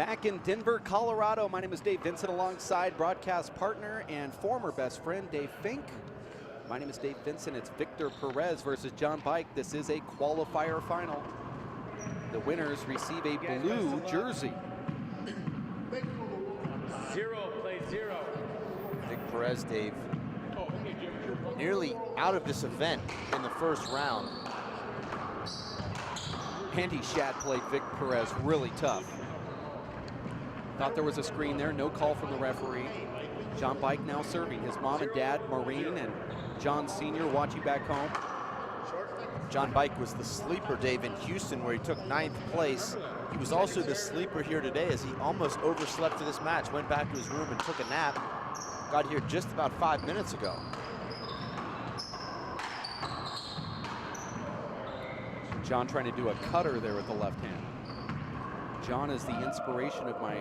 Back in Denver, Colorado, my name is Dave Vincent alongside broadcast partner and former best friend Dave Fink. My name is Dave Vincent. It's Victor Perez versus John Bike. This is a qualifier final. The winners receive a blue jersey. 0 plays 0. Vic Perez, Dave, nearly out of this event in the first round. Andy Shadd played Vic Perez really tough. Thought there was a screen there, no call from the referee. John Bike now serving. His mom and dad, Maureen and John Sr. watching back home. John Bike was the sleeper, Dave, in Houston, where he took 9th place. He was also the sleeper here today as he almost overslept for this match, went back to his room and took a nap. Got here just about 5 minutes ago. John trying to do a cutter there with the left hand. John is the inspiration of my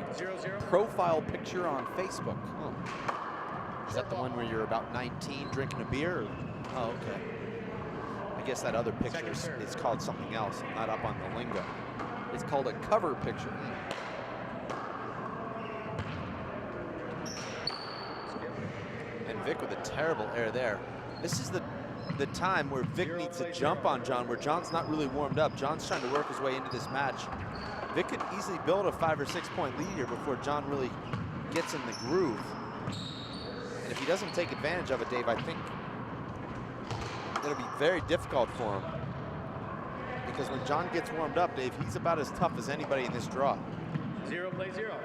profile picture on Facebook. Oh. Is that the one where you're about 19 drinking a beer? Oh, okay. I guess that other picture is called something else, not up on the lingo. It's called a cover picture. And Vic with a terrible error there. This is the time where Vic needs to jump on John, where John's not really warmed up. John's trying to work his way into this match. Vic could easily build a 5 or 6 point lead here before John really gets in the groove. And if he doesn't take advantage of it, Dave, I think it'll be very difficult for him. Because when John gets warmed up, Dave, he's about as tough as anybody in this draw. 0 plays 0.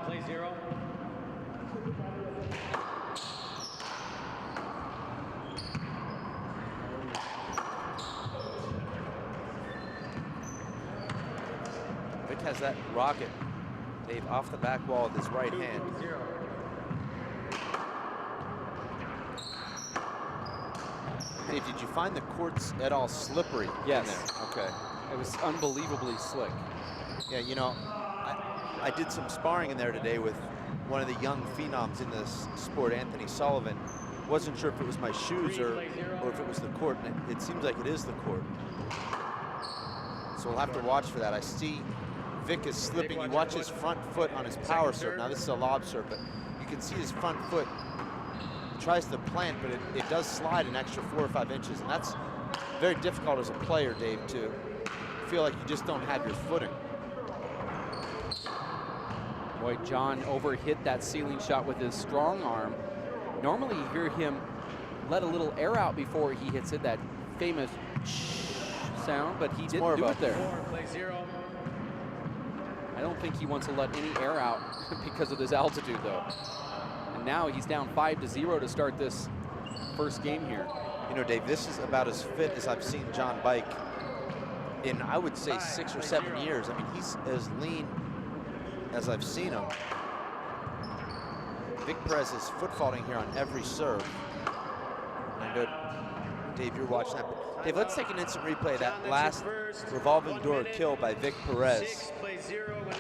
Play 0. Vic has that rocket, Dave, off the back wall with his right hand. Dave, did you find the courts at all slippery? Yes. Okay. It was unbelievably slick. Yeah, you know, I did some sparring in there today with one of the young phenoms in this sport, Anthony Sullivan. Wasn't sure if it was my shoes or if it was the court, and it seems like it is the court. So we'll have to watch for that. I see Vic is slipping. You watch his front foot on his power serve. Now this is a lob serve, but you can see his front foot tries to plant, but it does slide an extra 4 or 5 inches, and that's very difficult as a player, Dave, to feel like you just don't have your footing. Boy, John overhit that ceiling shot with his strong arm. Normally you hear him let a little air out before he hits it, that famous sound, but he didn't do it there. 4 plays 0. I don't think he wants to let any air out because of this altitude, though. And now he's down 5-0 to start this first game here. You know, Dave, this is about as fit as I've seen John Bike in, I would say, 6 or 7 years. I mean, he's as lean as I've seen him. Vic Perez is foot faulting here on every serve. I know, Dave, you're watching that. But Dave, let's take an instant replay of that last revolving door kill by Vic Perez.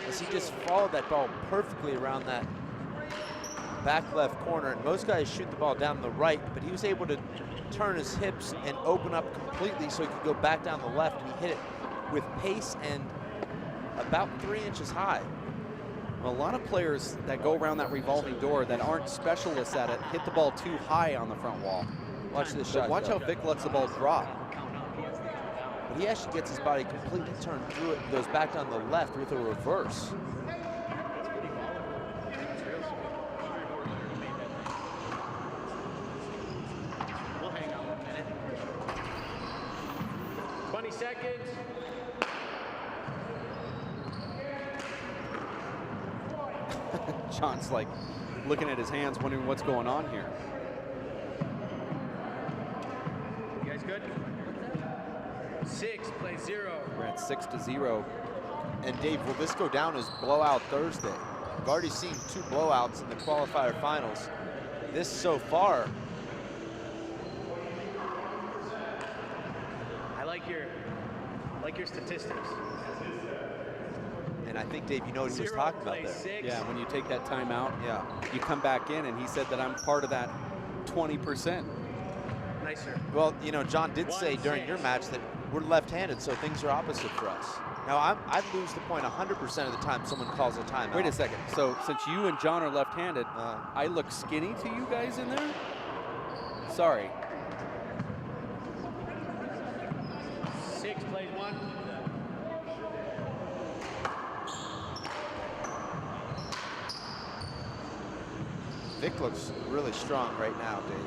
As he just followed that ball perfectly around that back left corner. And most guys shoot the ball down the right, but he was able to turn his hips and open up completely so he could go back down the left, and he hit it with pace and about 3 inches high. A lot of players that go around that revolving door that aren't specialists at it hit the ball too high on the front wall. Watch this shot. Watch how Vic lets the ball drop. But he actually gets his body completely turned through it and goes back down the left with a reverse. We'll hang on a minute. 20 seconds. John's like looking at his hands, wondering what's going on here. You guys good? 6 plays 0. We're at 6-0. And Dave, will this go down as blowout Thursday? We've already seen 2 blowouts in the qualifier finals. This so far. I like your statistics. And I think, Dave, you know what he was talking about there. Yeah, when you take that timeout, Yeah. you come back in, and he said that I'm part of that 20%. Nicer. Well, you know, John did say during your match that we're left-handed, so things are opposite for us. Now, I lose the point 100% of the time someone calls a timeout. Wait a second. So since you and John are left-handed, I look skinny to you guys in there? Sorry. 6 plays 1. Vic looks really strong right now, Dave.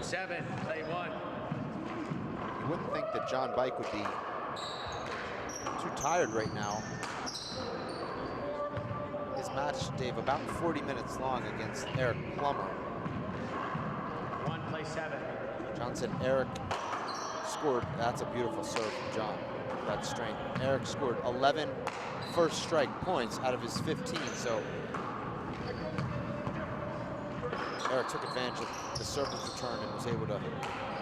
7 play 1. You wouldn't think that John Bike would be too tired right now. His match, Dave, about 40 minutes long against Eric Plummer. 1 play 7. John said Eric scored, that's a beautiful serve from John, that strength. Eric scored 11 first strike points out of his 15, so Eric took advantage of the serpent return and was able to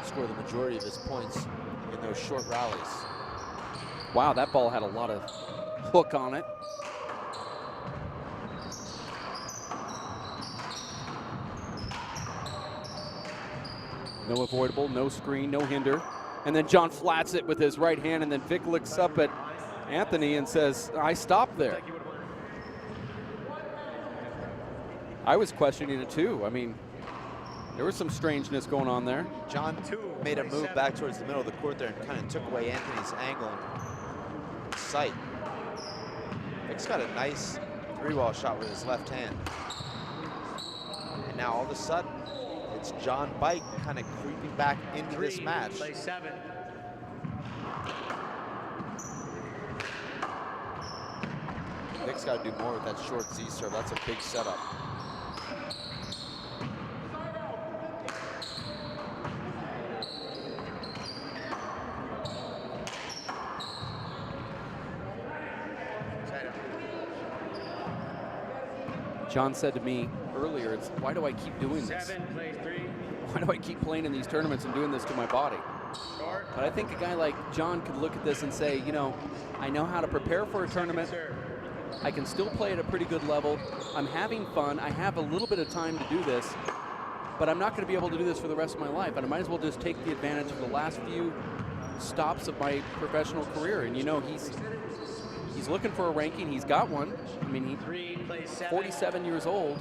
score the majority of his points in those short rallies. Wow, that ball had a lot of hook on it. No avoidable, no screen, no hinder. And then John flats it with his right hand, and then Vic looks up at Anthony and says, I stopped there. I was questioning it too. I mean, there was some strangeness going on there. John made a move back towards the middle of the court there and kind of took away Anthony's angle and sight. Vic's got a nice three-wall shot with his left hand. And now all of a sudden, it's John Bike kind of creeping back into this match. Play 7. Vic's got to do more with that short Z serve. That's a big setup. John said to me earlier, it's why do I keep doing this? 7 plays 3. Why do I keep playing in these tournaments and doing this to my body? Short. But I think a guy like John could look at this and say, you know, I know how to prepare for a tournament. I can still play at a pretty good level. I'm having fun. I have a little bit of time to do this, but I'm not going to be able to do this for the rest of my life. And I might as well just take the advantage of the last few stops of my professional career. And you know, he's looking for a ranking. He's got one. I mean, he's 47 years old.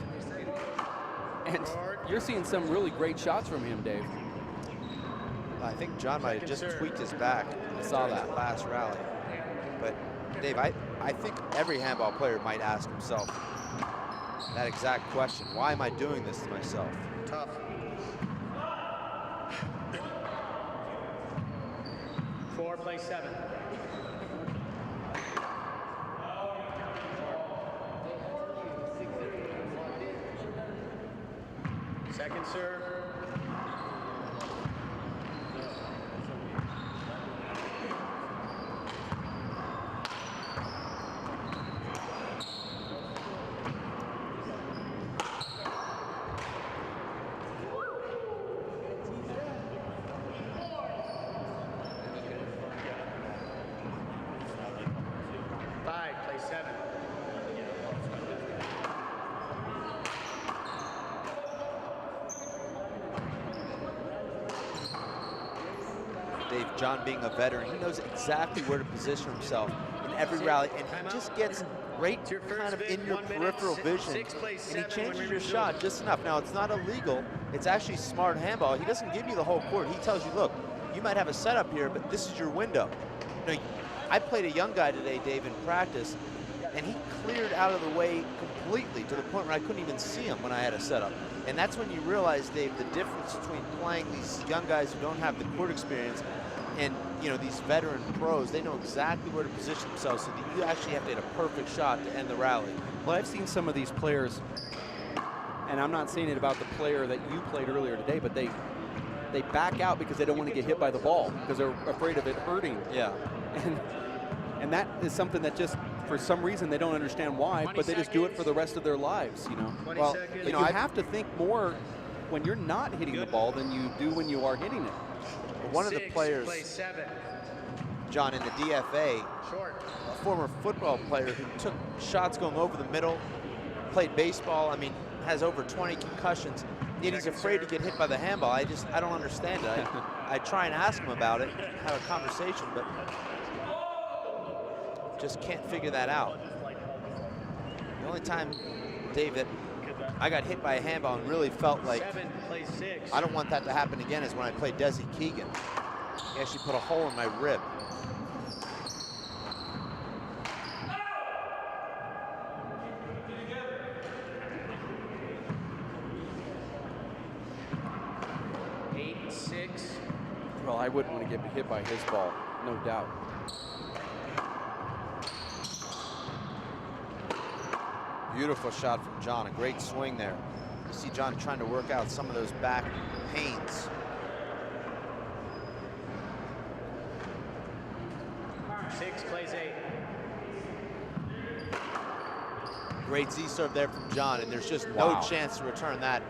And you're seeing some really great shots from him, Dave. I think John might have just tweaked his back. I saw that last rally. But Dave, I think every handball player might ask himself that exact question. Why am I doing this to myself? Tough. 4 play 7. Second serve. Dave, John being a veteran, he knows exactly where to position himself in every rally, and he just gets right kind of in your peripheral vision, and he changes your shot just enough. Now, it's not illegal. It's actually smart handball. He doesn't give you the whole court. He tells you, look, you might have a setup here, but this is your window. You know, I played a young guy today, Dave, in practice, and he cleared out of the way completely to the point where I couldn't even see him when I had a setup. And that's when you realize, Dave, the difference between playing these young guys who don't have the court experience and, you know, these veteran pros. They know exactly where to position themselves so that you actually have to hit a perfect shot to end the rally. Well, I've seen some of these players, and I'm not saying it about the player that you played earlier today, but they back out because they don't want to get hit by the ball because they're afraid of it hurting. Yeah. And that is something that just, for some reason, they don't understand why, but they just do it for the rest of their lives, you know. Well, you know, I have to think more when you're not hitting the ball than you do when you are hitting it. One of the players, John, in the DFA, a former football player who took shots going over the middle, played baseball, I mean, has over 20 concussions. he's afraid to get hit by the handball. I don't understand it. I try and ask him about it, have a conversation, but just can't figure that out. The only time, Dave, that I got hit by a handball and really felt like I don't want that to happen again is when I played Desi Keegan. He actually put a hole in my rib. Well, I wouldn't want to get hit by his ball, no doubt. Beautiful shot from John, a great swing there. You see John trying to work out some of those back pains. Six plays 8. Great Z serve there from John, and there's just no chance to return that.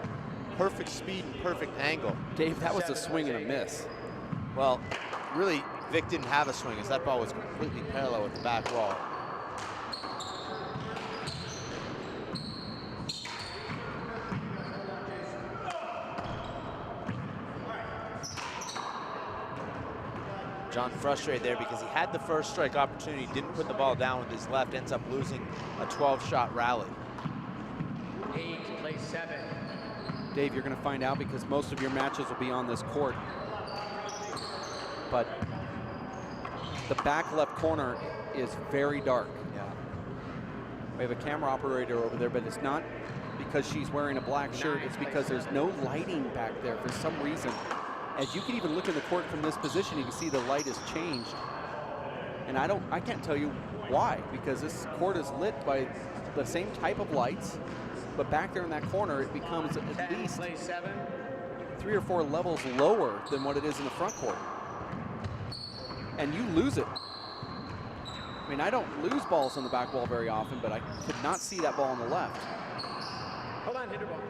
Perfect speed and perfect angle. Dave, that was a swing and a miss. Well, really, Vic didn't have a swing as that ball was completely parallel with the back wall. John frustrated there because he had the first strike opportunity, didn't put the ball down with his left, ends up losing a 12-shot rally. 8 plays 7. Dave, you're going to find out because most of your matches will be on this court. But the back left corner is very dark. Yeah. We have a camera operator over there, but it's not because she's wearing a black shirt. It's because there's no lighting back there for some reason. As you can even look in the court from this position, you can see the light has changed. And I can't tell you why, because this court is lit by the same type of lights, but back there in that corner, it becomes at least 3 or 4 levels lower than what it is in the front court. And you lose it. I mean, I don't lose balls on the back wall very often, but I could not see that ball on the left. Hold on, hitter ball.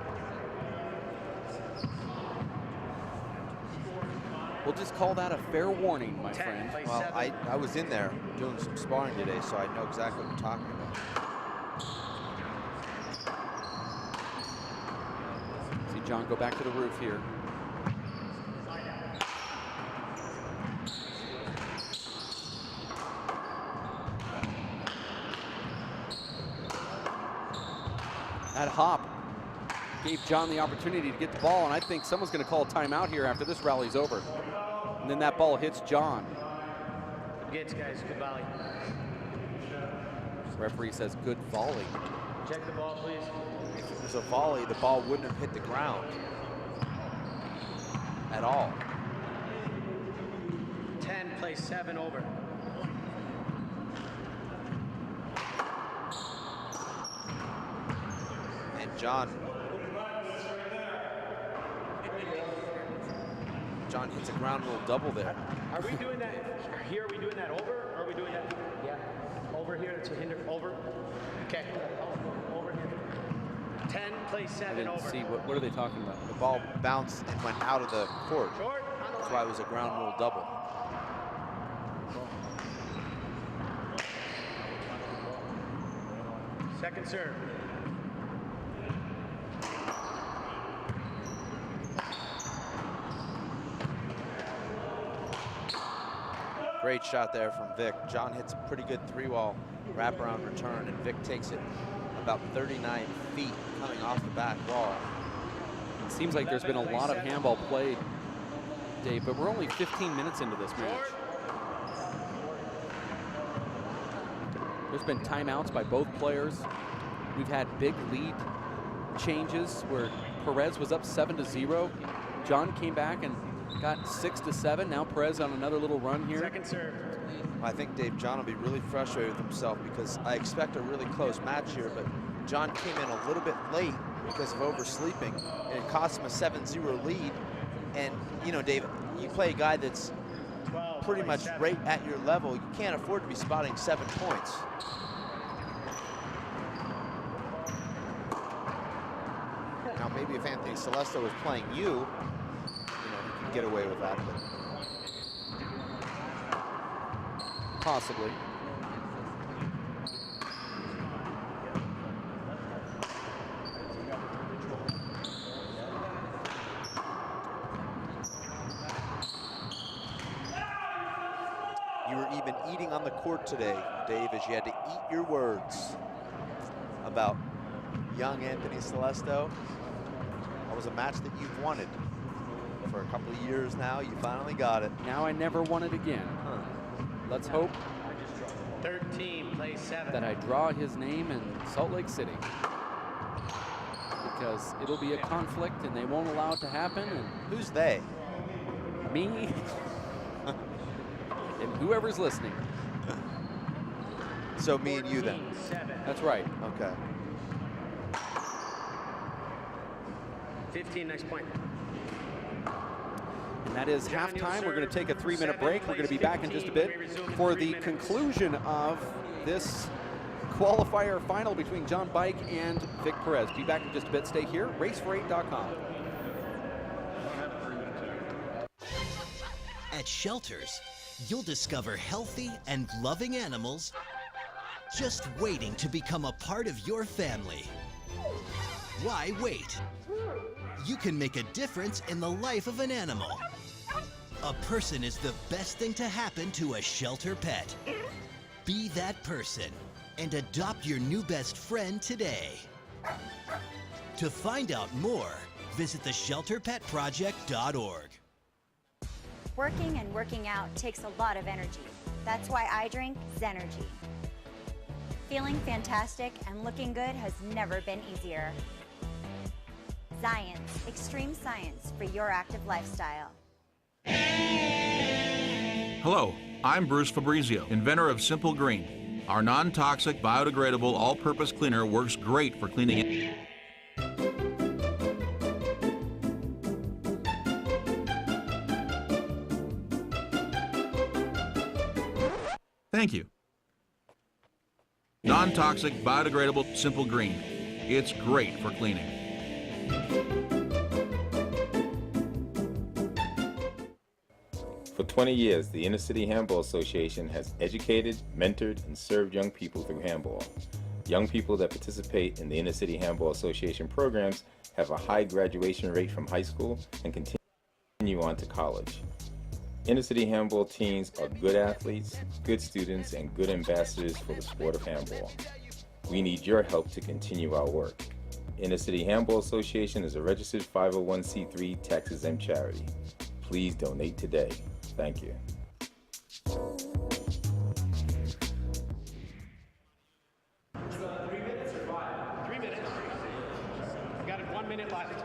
We'll just call that a fair warning, my friend. Well, I was in there doing some sparring today, so I know exactly what you're talking about. See John go back to the roof here. That hop gave John the opportunity to get the ball, and I think someone's going to call a timeout here after this rally's over. And then that ball hits John. Good gets, guys. Good volley. Referee says good volley. Check the ball, please. If it was a volley, the ball wouldn't have hit the ground at all. 10 plays 7 over. And John hits a ground rule double there. Are we doing that here? Are we doing that over? Or are we doing that? Yeah. Over here. That's a hinder. Over. Okay. Over here. 10 plays 7 over. See, what are they talking about? The ball bounced and went out of the court. Short. That's why it was a ground rule double. Second serve. Great shot there from Vic. John hits a pretty good 3-wall wraparound return, and Vic takes it about 39 feet coming off the back wall. It seems like there's been a lot of handball played, Dave, but we're only 15 minutes into this match. There's been timeouts by both players. We've had big lead changes where Perez was up 7-0. John came back and got 6-7. Now Perez on another little run here. Second serve. I think Dave John will be really frustrated with himself because I expect a really close match here, but John came in a little bit late because of oversleeping, and it cost him a 7-0 lead. And, you know, Dave, you play a guy that's pretty much right at your level. You can't afford to be spotting 7 points. Now, maybe if Anthony Celesto was playing you, he could get away with that. But Possibly. eating on the court today, Dave, as you had to eat your words about young Anthony Celestio. That was a match that you've wanted for a couple of years now. You finally got it. Now I never want it again. Let's hope 13, play 7. that I draw his name in Salt Lake City, because it'll be a conflict and they won't allow it to happen. And Who's they? me and whoever's listening. So me and you then. 7. That's right. Okay. 15, next point. And that is John, you'll halftime. We're going to serve. take a 3-minute break. We're going to be Plays back in just a 15. bit We resume in for 3 the minutes. conclusion of this qualifier final between John Bike and Vic Perez. Be back in just a bit. Stay here. Race48.com. At shelters, you'll discover healthy and loving animals just waiting to become a part of your family. Why wait? You can make a difference in the life of an animal. A person is the best thing to happen to a shelter pet. Be that person and adopt your new best friend today. To find out more, visit theshelterpetproject.org. Working and working out takes a lot of energy. That's why I drink Zenergy. Feeling fantastic and looking good has never been easier. Science, extreme science for your active lifestyle. Hello, I'm Bruce Fabrizio, inventor of Simple Green. Our non-toxic, biodegradable, all-purpose cleaner works great for cleaning it. Thank you. Non-toxic, biodegradable, Simple Green. It's great for cleaning. For 20 years, the Inner City Handball Association has educated, mentored, and served young people through handball. Young people that participate in the Inner City Handball Association programs have a high graduation rate from high school and continue on to college. Inner City Handball teams are good athletes, good students, and good ambassadors for the sport of handball. We need your help to continue our work. Inner City Handball Association is a registered 501c3 tax-exempt charity. Please donate today. Thank you. Got it, 1 minute left.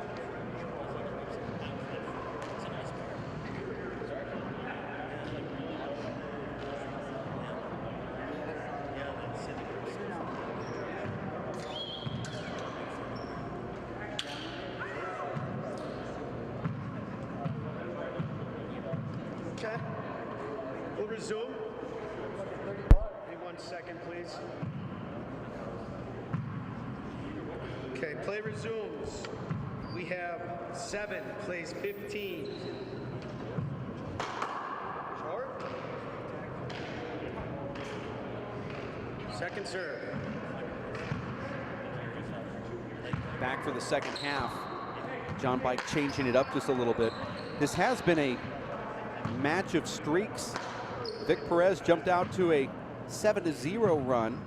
Okay. We'll resume. Wait 1 second, please. Okay, play resumes. We have 7, plays 15. Short. Second serve. Back for the second half. John Bike changing it up just a little bit. This has been a match of streaks. Vic Perez jumped out to a 7-0 run.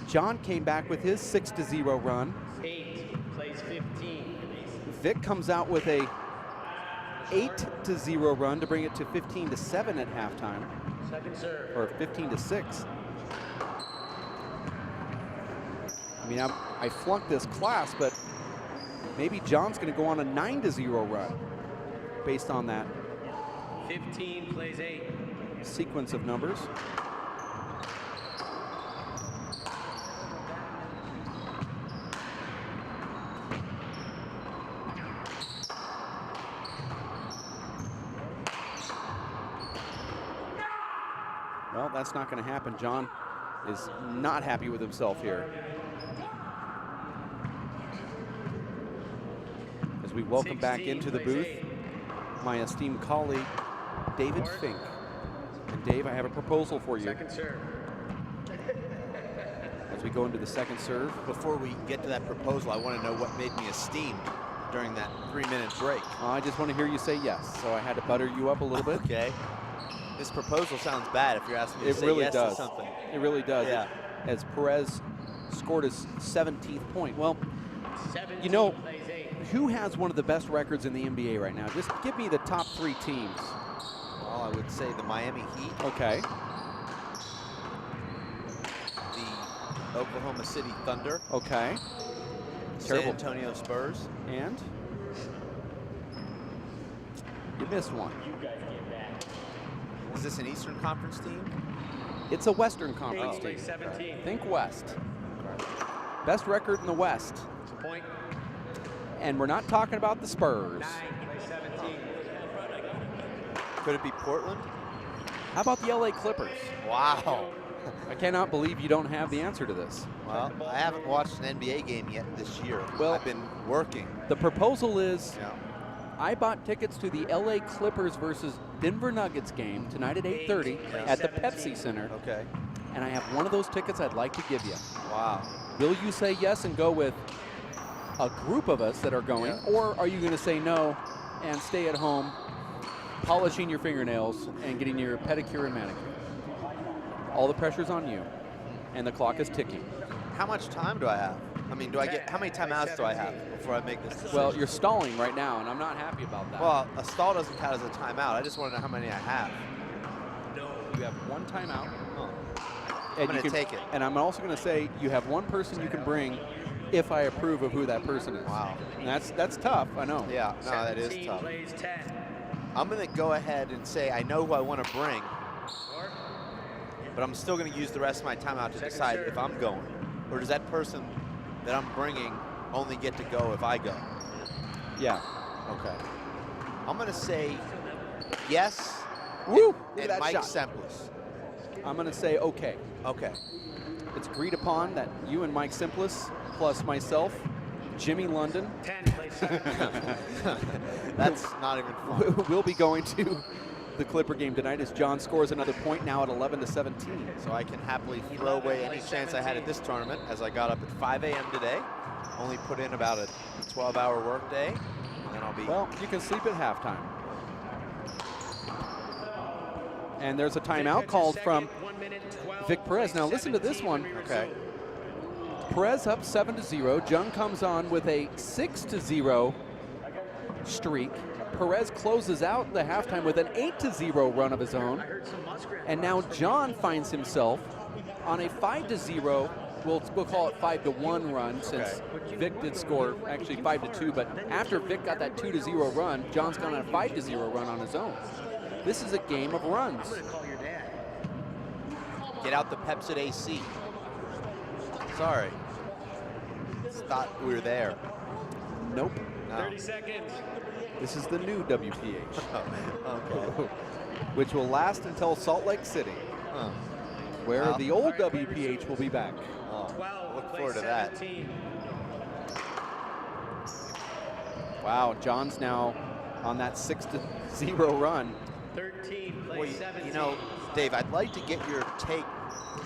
John came back with his 6-0 run. 8, plays 15. Vic comes out with a 8-0 run to bring it to 15-7 at halftime, Second serve. or 15-6. I mean, I flunked this class, but maybe John's going to go on a 9-0 run based on that 15, plays 8. sequence of numbers. Well, that's not going to happen. John is not happy with himself here. As we welcome back 16, into the plays booth, 8. my esteemed colleague, David Fink. And Dave, I have a proposal for you Second serve. as we go into the second serve. Before we get to that proposal, I want to know what made me esteemed during that 3-minute break. I just want to hear you say yes, so I had to butter you up a little bit. Okay. This proposal sounds bad if you're asking me to It say really yes does. to something. It really does. Yeah. As Perez scored his 17th point. Well, 17 you know, plays 8. who has one of the best records in the NBA right now? Just give me the top 3 teams. Well, I would say the Miami Heat, Okay. the Oklahoma City Thunder, Okay. San Terrible. Antonio Spurs. And you missed one. Is this an Eastern Conference team? It's a Western Conference Plays team. 17. Think West. Best record in the West. It's a point. And we're not talking about the Spurs. 9 plays 17. Could it be Portland? How about the LA Clippers? Wow. I cannot believe you don't have the answer to this. Well, I haven't watched an NBA game yet this year. Well, I've been working. The proposal is Yeah. I bought tickets to the LA Clippers versus Denver Nuggets game tonight at 8:30 at the Pepsi Center, Okay. and I have one of those tickets I'd like to give you. Wow. Will you say yes and go with a group of us that are going, or are you going to say no and stay at home polishing your fingernails and getting your pedicure and manicure? All the pressure's on you, and the clock is ticking. How much time do I have? I mean, how many timeouts do I have before I make this decision? Well, you're stalling right now, and I'm not happy about that. Well, a stall doesn't count as a timeout. I just want to know how many I have. You have one timeout. Oh. And I'm you going to take it. And I'm also going to say you have one person you can bring if I approve of who that person is. Wow. And that's tough, I know. Yeah, no, that is 17 tough. plays 10. I'm going to go ahead and say I know who I want to bring, but I'm still going to use the rest of my timeout to decide if I'm going. Or does that person that I'm bringing only get to go if I go? Yeah. Okay. I'm going to say yes. Woo! Look at And that Mike shot. Semplis. I'm going to say okay. Okay. It's agreed upon that you and Mike Simplis, plus myself, Jimmy London, 10 plays 7. That's not even fun. will be going to the Clipper game tonight as John scores another point now at 11-17. So I can happily throw away any chance I had at this tournament as I got up at 5 a.m. today. Only put in about a 12-hour work day, and then I'll be... Well, you can sleep at halftime. And there's a timeout called from Vic Perez. Now listen to this one. Okay. Perez up 7-0. Jung comes on with a 6-0 streak. Perez closes out the halftime with an 8-0 run of his own. And now John finds himself on a 5-0, we'll call it 5-1 run since Vic did score actually 5-2, but after Vic got that 2-0 run, John's gone on a 5-0 run on his own. This is a game of runs. Get out the Pepsi AC. Sorry. Thought we were there. Nope. No. 30 seconds. This is the new WPH, Okay. which will last until Salt Lake City, Huh. where Well. the old WPH will be back. Oh, 12 look plays forward to that. 17. Wow, John's now on that 6-0 run. 13 Well, plays 17. you know, Dave, I'd like to get your take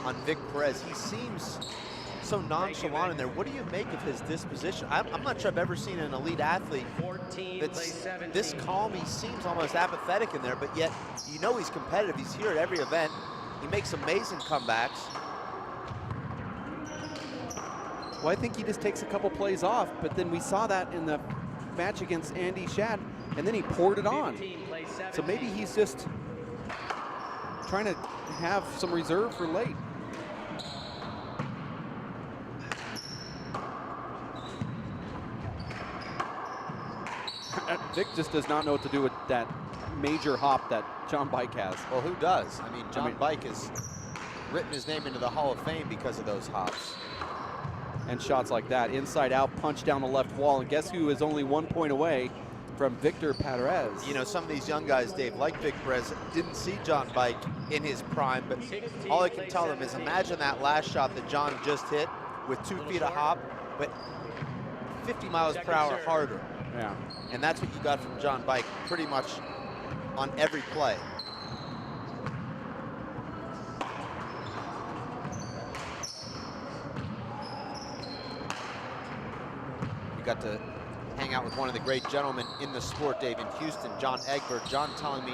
on Vic Perez. He seems so nonchalant in there. What do you make of his disposition? I'm not sure I've ever seen an elite athlete 14 that's plays 17. this calm. He seems almost apathetic in there, but yet you know he's competitive. He's here at every event. He makes amazing comebacks. Well, I think he just takes a couple plays off, but then we saw that in the match against Andy Shad, and then he poured it on. 15 plays 17. So maybe he's just trying to have some reserve for late. Vic just does not know what to do with that major hop that John Bike has. Well, who does? I mean, John Bike has written his name into the Hall of Fame because of those hops. And shots like that, inside out, punch down the left wall. And guess who is only 1 point away from Victor Perez? You know, some of these young guys, Dave, like Vic Perez, didn't see John Bike in his prime, but all I can tell them is imagine that last shot that John just hit with 2 feet of hop, but 50 miles per hour harder. Yeah. And that's what you got from John Bike pretty much on every play. We got to hang out with one of the great gentlemen in the sport, Dave, in Houston, John Egbert. John telling me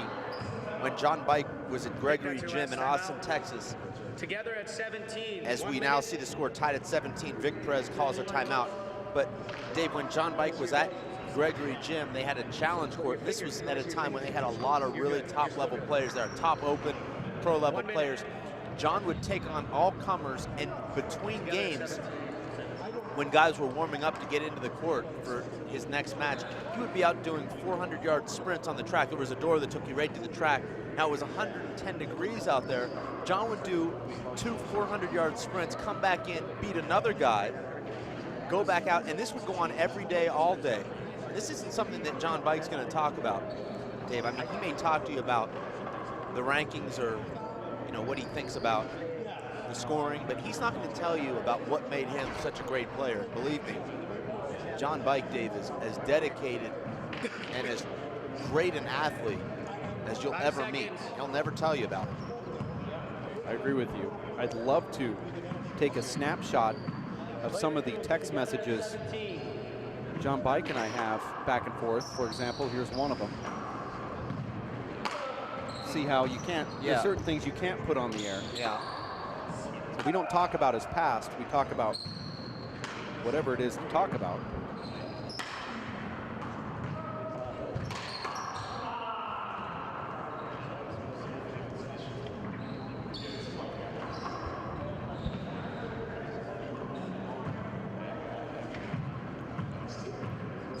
when John Bike was at Gregory Gym in Austin, Texas. Together at 17. As we now see the score tied at 17, Vic Perez calls a timeout. But Dave, when John Bike was at Gregory Gym, they had a challenge court. This was at a time when they had a lot of really top-level players there, top open, pro-level players. John would take on all comers, and between games, when guys were warming up to get into the court for his next match, he would be out doing 400-yard sprints on the track. There was a door that took you right to the track. Now it was 110 degrees out there. John would do 2 400-yard sprints, come back in, beat another guy, go back out, and this would go on every day, all day. This isn't something that John Bike's going to talk about, Dave. I mean, he may talk to you about the rankings or, you know, what he thinks about the scoring, but he's not going to tell you about what made him such a great player. Believe me, John Bike, Dave, is as dedicated and as great an athlete as you'll ever meet. He'll never tell you about it. I agree with you. I'd love to take a snapshot of some of the text messages John Bike and I have back and forth. For example, here's one of them. See how you can't, there's certain things you can't put on the air. Yeah. So we don't talk about his past, we talk about whatever it is to talk about.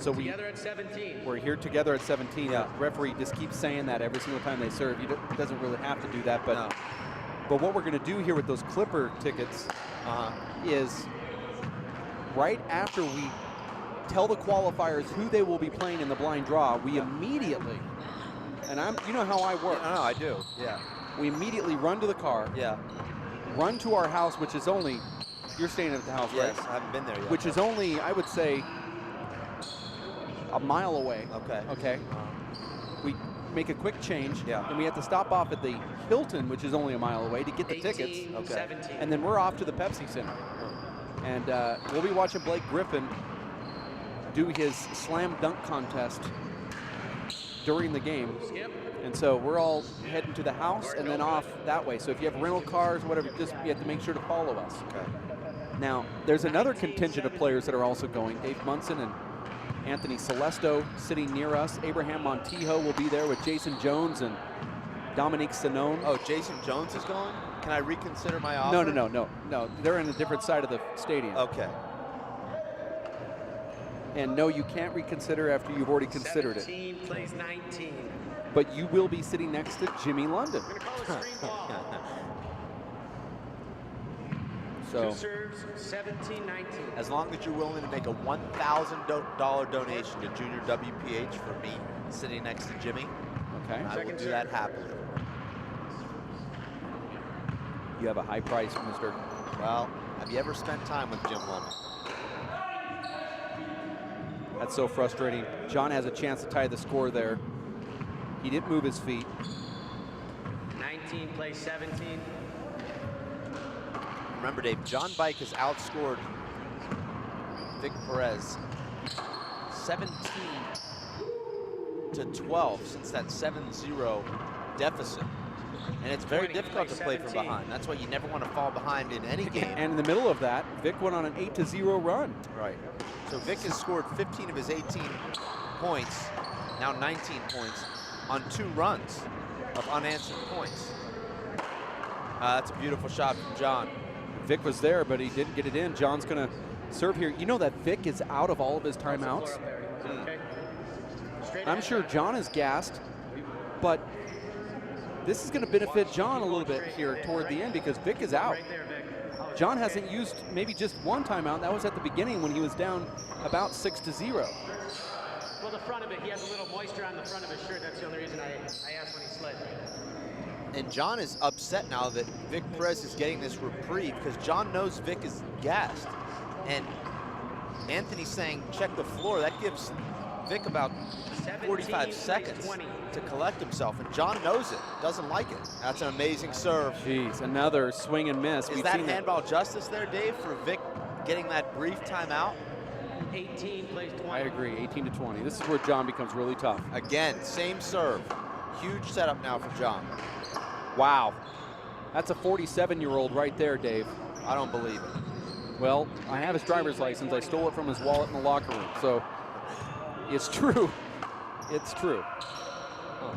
So Together at 17. We're here together at 17. The referee just keeps saying that every single time they serve. He doesn't really have to do that, but but what we're going to do here with those Clipper tickets is right after we tell the qualifiers who they will be playing in the blind draw, we immediately, and you know how I work. I know, I do. Yeah. We immediately run to the car. Yeah. Run to our house, which is only, you're staying at the house, right? Yes, I haven't been there yet. Which is only, I would say, a mile away. Okay. Okay. We make a quick change. Yeah. And we have to stop off at the Hilton, which is only a mile away, to get the 18, tickets. Okay. 17. And then we're off to the Pepsi Center. And we'll be watching Blake Griffin do his slam dunk contest during the game. Skip. And so we're all heading to the house and then off that way. So if you have rental cars, whatever, just you have to make sure to follow us. Okay. Now, there's another contingent of players that are also going. Dave Munson and Anthony Celesto sitting near us. Abraham Montijo will be there with Jason Jones and Dominique Sinone. Oh, Jason Jones is going? Can I reconsider my offer? No. They're on a different side of the stadium. Okay. And no, you can't reconsider after you've already considered it. 17 plays 19. But you will be sitting next to Jimmy London. We're gonna call a screen ball. So Two serves, 17-19. As long as you're willing to make a $1,000 donation to Junior WPH for me sitting next to Jimmy, okay. I will do that happily. You have a high price, Mr. Well, have you ever spent time with Jim London? That's so frustrating. John has a chance to tie the score there. He didn't move his feet. 19 plays 17. Remember, Dave, John Bike has outscored Vic Perez 17-12 since that 7-0 deficit. And it's very difficult to play from behind. That's why you never want to fall behind in any game. And in the middle of that, Vic went on an 8-0 run. Right. So Vic has scored 15 of his 18 points, now 19 points, on 2 runs of unanswered points. That's a beautiful shot from John. Vic was there, but he didn't get it in. John's going to serve here. You know that Vic is out of all of his timeouts? Okay. I'm sure John is gassed, but this is going to benefit John a little bit here toward the end because Vic is out. Right there, Vic. John hasn't used maybe just one timeout. That was at the beginning when he was down about 6-0. Well, the front of it, he has a little moisture on the front of his shirt. That's the only reason I asked when he slid. And John is upset now that Vic Perez is getting this reprieve because John knows Vic is gassed. And Anthony's saying, check the floor. That gives Vic about 45 seconds to collect himself. And John knows it, doesn't like it. That's an amazing serve. Jeez, another swing and miss. Is that handball justice there, Dave, for Vic getting that brief timeout? 18 plays 20. I agree, 18-20. This is where John becomes really tough. Again, same serve. Huge setup now for John. Wow. That's a 47-year-old right there, Dave. I don't believe it. Well, I have his driver's license. I stole it from his wallet in the locker room. So it's true. It's true. Huh.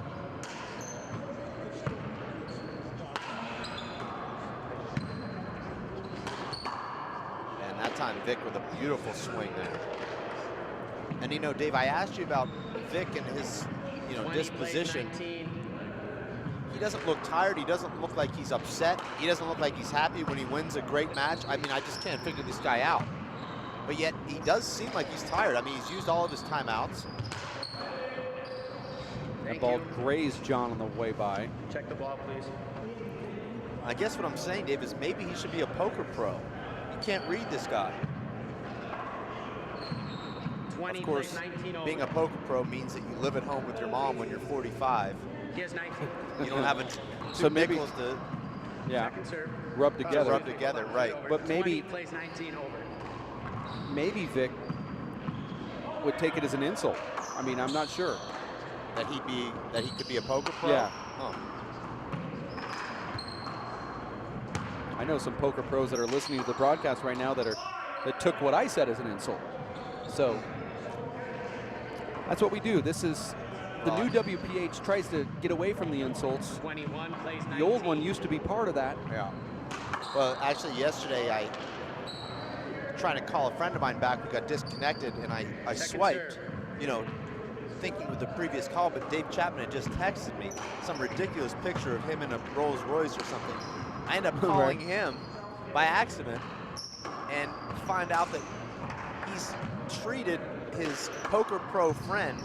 And that time, Vic with a beautiful swing there. And you know, Dave, I asked you about Vic and his, disposition. He doesn't look tired. He doesn't look like he's upset. He doesn't look like he's happy when he wins a great match. I mean, I just can't figure this guy out. But yet, he does seem like he's tired. I mean, he's used all of his timeouts. That ball grazed John on the way by. Check the ball, please. I guess what I'm saying, Dave, is maybe he should be a poker pro. You can't read this guy. 20, Of course, 19 over. being a poker pro means that you live at home with your mom when you're 45. He has 19. You don't have So two maybe- nickels to Yeah, Second serve. rub together. rub together, right? But maybe- 20 plays 19 over. Maybe Vic would take it as an insult. I mean, I'm not sure. That he could be a poker pro. Yeah. Huh. I know some poker pros that are listening to the broadcast right now that took what I said as an insult. So that's what we do. This is the new WPH tries to get away from the insults. 21 plays 19. The old one used to be part of that. Yeah. Well, actually, yesterday I trying to call a friend of mine back. We got disconnected, and I Second swiped. serve. Thinking with the previous call, but Dave Chapman had just texted me some ridiculous picture of him in a Rolls Royce or something. I end up calling him by accident and find out that he's treated his poker pro friend.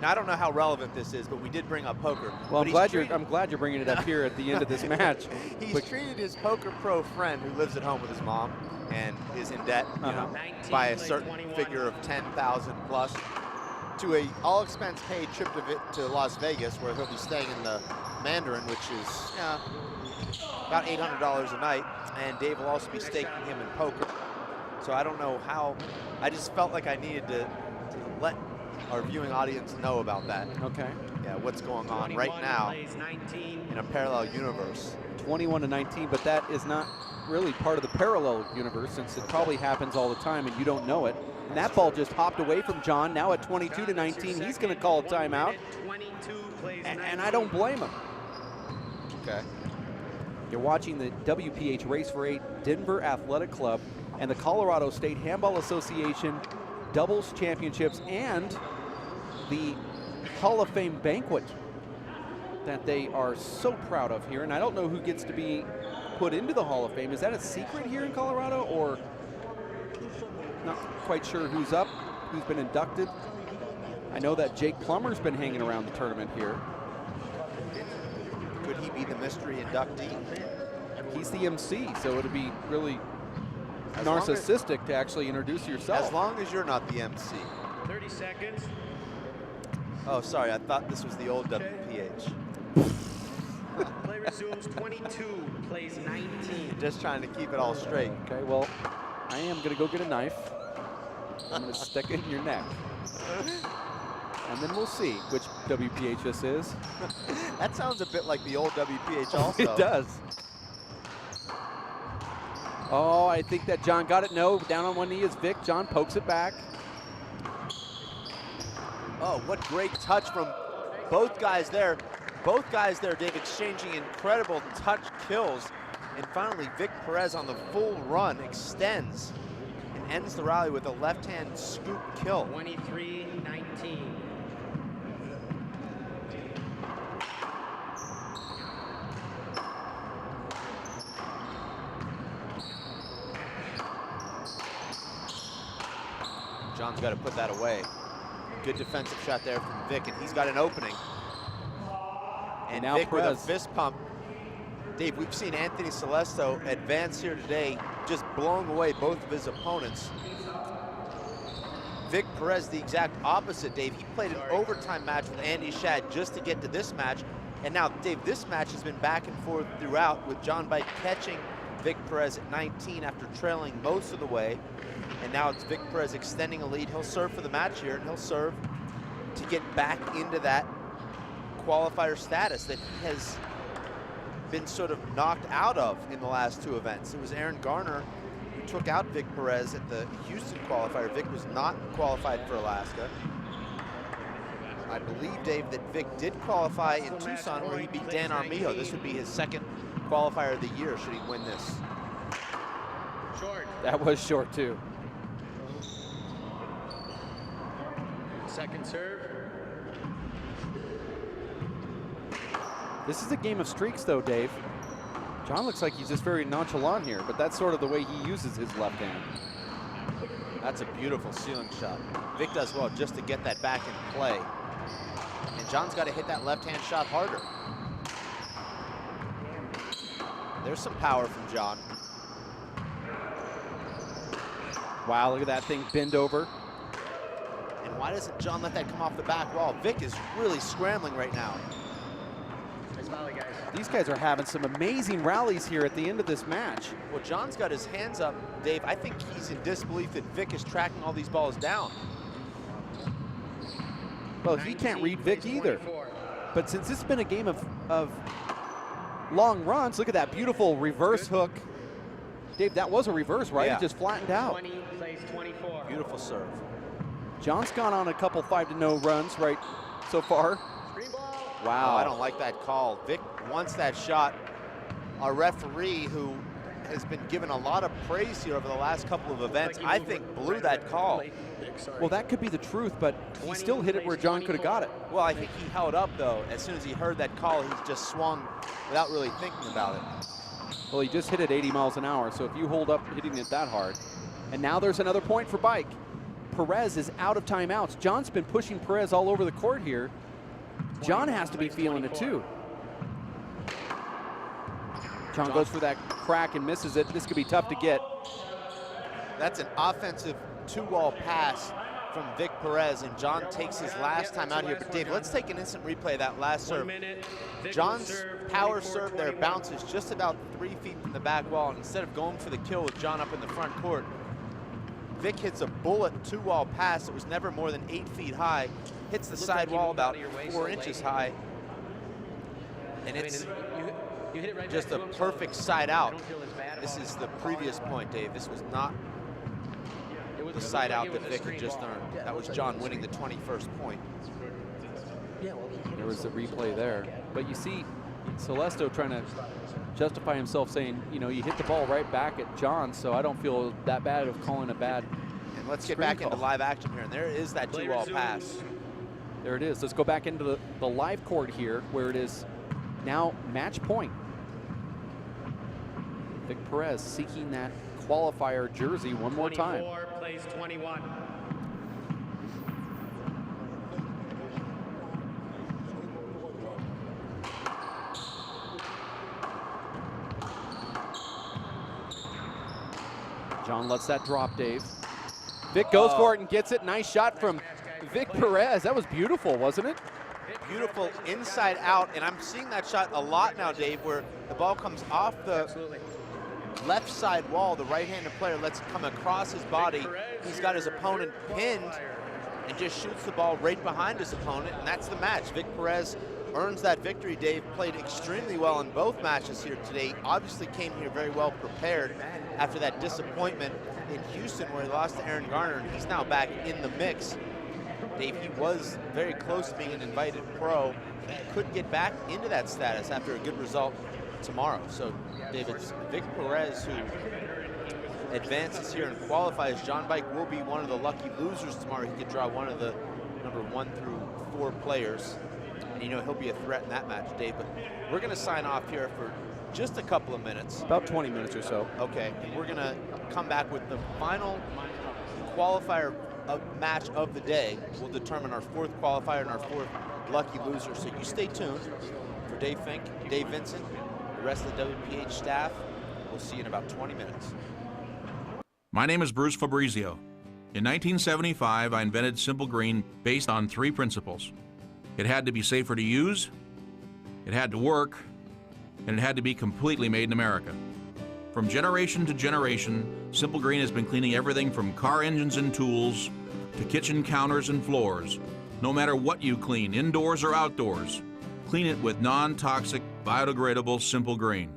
Now I don't know how relevant this is, but we did bring up poker. Well, But I'm glad you're bringing it up here at the end of this match. He's treated his poker pro friend who lives at home with his mom and is in debt, by a certain figure of 10,000 plus, to a all-expense paid trip to Las Vegas, where he'll be staying in the Mandarin, which is about $800 a night, and Dave will also be staking him in poker. So I don't know how. I just felt like I needed to let our viewing audience know about that. Okay. Yeah, what's going on right now plays 19. in a parallel universe. 21-19, but that is not really part of the parallel universe, since it probably happens all the time and you don't know it. And that ball just hopped away from John. Now at 22-19, he's going to call a timeout. 22 plays And I don't blame him. Okay. You're watching the WPH Race for 8 Denver Athletic Club and the Colorado State Handball Association Doubles Championships and the Hall of Fame banquet that they are so proud of here. And I don't know who gets to be put into the Hall of Fame. Is that a secret here in Colorado, or not quite sure who's up, who's been inducted? I know that Jake Plummer's been hanging around the tournament here. Could he be the mystery inductee? He's the MC, so it'd be really As long as- narcissistic to actually introduce yourself. As long as you're not the MC. 30 seconds. Oh, sorry, I thought this was the old WPH. Play resumes. 22 plays 19. Just trying to keep it all straight. Okay, well, I am going to go get a knife. I'm going to stick it in your neck. And then we'll see which WPH this is. That sounds a bit like the old WPH also. It does. Oh, I think that John got it. No, down on one knee is Vic. John pokes it back. Oh, what great touch from both guys there. Both guys there, Dave, exchanging incredible touch kills. And finally, Vic Perez on the full run extends and ends the rally with a left-hand scoop kill. 23-19. John's got to put that away. Good defensive shot there from Vic, and he's got an opening. And now Vic with a Perez. fist pump. Dave, we've seen Anthony Celesto advance here today, just blowing away both of his opponents. Vic Perez, the exact opposite, Dave. He played an overtime match with Andy Shad just to get to this match. And now, Dave, this match has been back and forth throughout, with John Bike catching Vic Perez at 19 after trailing most of the way. And now it's Vic Perez extending a lead. He'll serve for the match here, and he'll serve to get back into that qualifier status that he has been sort of knocked out of in the last 2 events. It was Aaron Garner who took out Vic Perez at the Houston qualifier. Vic was not qualified for Alaska. I believe, Dave, that Vic did qualify in Tucson where he beat Dan Armijo. This would be his 2nd qualifier of the year should he win this. Short. That was short too. Second serve. This is a game of streaks though, Dave. John looks like he's just very nonchalant here, but that's sort of the way he uses his left hand. That's a beautiful ceiling shot. Vic does well just to get that back in play. And John's got to hit that left-hand shot harder. There's some power from John. Wow, look at that thing bend over. And why doesn't John let that come off the back wall? Vic is really scrambling right now. Nice volley, guys. These guys are having some amazing rallies here at the end of this match. Well, John's got his hands up, Dave. I think he's in disbelief that Vic is tracking all these balls down. Well, he can't read Vic either. But since it's been a game of long runs, look at that beautiful reverse hook. Dave, that was a reverse, right? Yeah. It just flattened out. 20 plays 24. Beautiful serve. John's gone on a couple 5-0 runs right so far. Screen ball. Wow. Oh, I don't like that call. Vic wants that shot. A referee who has been given a lot of praise here over the last couple of events, I think blew that call. Well, that could be the truth, but he still hit it where John could have got it. Well, I think he held up, though. As soon as he heard that call, he just swung without really thinking about it. Well, he just hit it 80 miles an hour, so if you hold up hitting it that hard. And now there's another point for Bike. Perez is out of timeouts. John's been pushing Perez all over the court here. John has to be feeling it too. John goes for that crack and misses it. This could be tough to get. That's an offensive 2-wall pass from Vic Perez, and John takes his last time out here. But Dave, let's take an instant replay of that last serve. John's power serve there bounces just about 3 feet from the back wall, and instead of going for the kill with John up in the front court, Vic hits a bullet 2-wall pass that was never more than 8 feet high, hits the side wall about 4 inches high, and it's just a perfect side out. This is the previous point, Dave. This was not the side out that Vic had just earned. That was John winning the 21st point. There was a replay there. But you see Celesto trying to justify himself, saying, you know, you hit the ball right back at John, so I don't feel that bad of calling a bad. And let's get back into live action here. And there is that 2-wall pass. There it is. Let's go back into the live court here, where it is now match point. Vic Perez seeking that qualifier jersey one more time. 24 plays 21. John lets that drop, Dave. Vic goes for it and gets it. Nice shot from Vic Perez. That was beautiful, wasn't it? Beautiful inside out, and I'm seeing that shot a lot now, Dave, where the ball comes off the left side wall. The right-handed player lets it come across his body. He's got his opponent pinned and just shoots the ball right behind his opponent, and that's the match. Vic Perez earns that victory. Dave played extremely well in both matches here today. Obviously came here very well prepared after that disappointment in Houston where he lost to Aaron Garner, and he's now back in the mix. Dave, he was very close to being an invited pro. He could get back into that status after a good result tomorrow. So, Dave, it's Vic Perez who advances here and qualifies. John Bike will be one of the lucky losers tomorrow. He could draw one of the number 1 through 4 players. And, you know, he'll be a threat in that match, Dave. But we're going to sign off here for just a couple of minutes. About 20 minutes or so. Okay, and we're going to come back with the final qualifier match of the day. We'll determine our 4th qualifier and our 4th lucky loser. So you stay tuned. For Dave Fink, Dave Vincent, the rest of the WPH staff, we'll see you in about 20 minutes. My name is Bruce Fabrizio. In 1975, I invented Simple Green based on 3 principles. It had to be safer to use, it had to work, and it had to be completely made in America. From generation to generation, Simple Green has been cleaning everything from car engines and tools to kitchen counters and floors. No matter what you clean, indoors or outdoors, clean it with non-toxic Biodegradable Simple Green.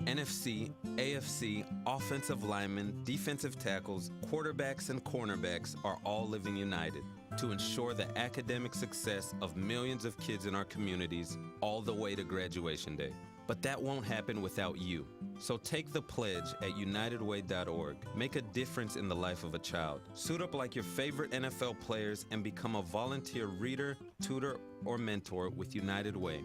NFC, AFC, offensive linemen, defensive tackles, quarterbacks, and cornerbacks are all living united to ensure the academic success of millions of kids in our communities all the way to graduation day. But that won't happen without you. So take the pledge at unitedway.org. Make a difference in the life of a child. Suit up like your favorite NFL players and become a volunteer reader, tutor, or mentor with United Way.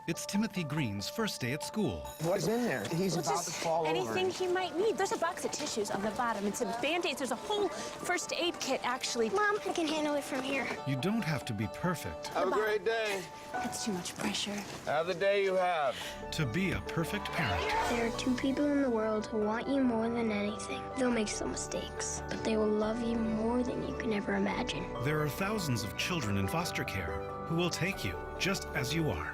It's Timothy Green's first day at school. What's in there? He's about to fall over. Anything he might need. There's a box of tissues on the bottom and some Band-Aids. There's a whole first aid kit, actually. Mom, I can handle it from here. You don't have to be perfect. Have a great day. That's too much pressure. Have the day you have. To be a perfect parent. There are two people in the world who want you more than anything. They'll make some mistakes, but they will love you more than you can ever imagine. There are thousands of children in foster care who will take you just as you are.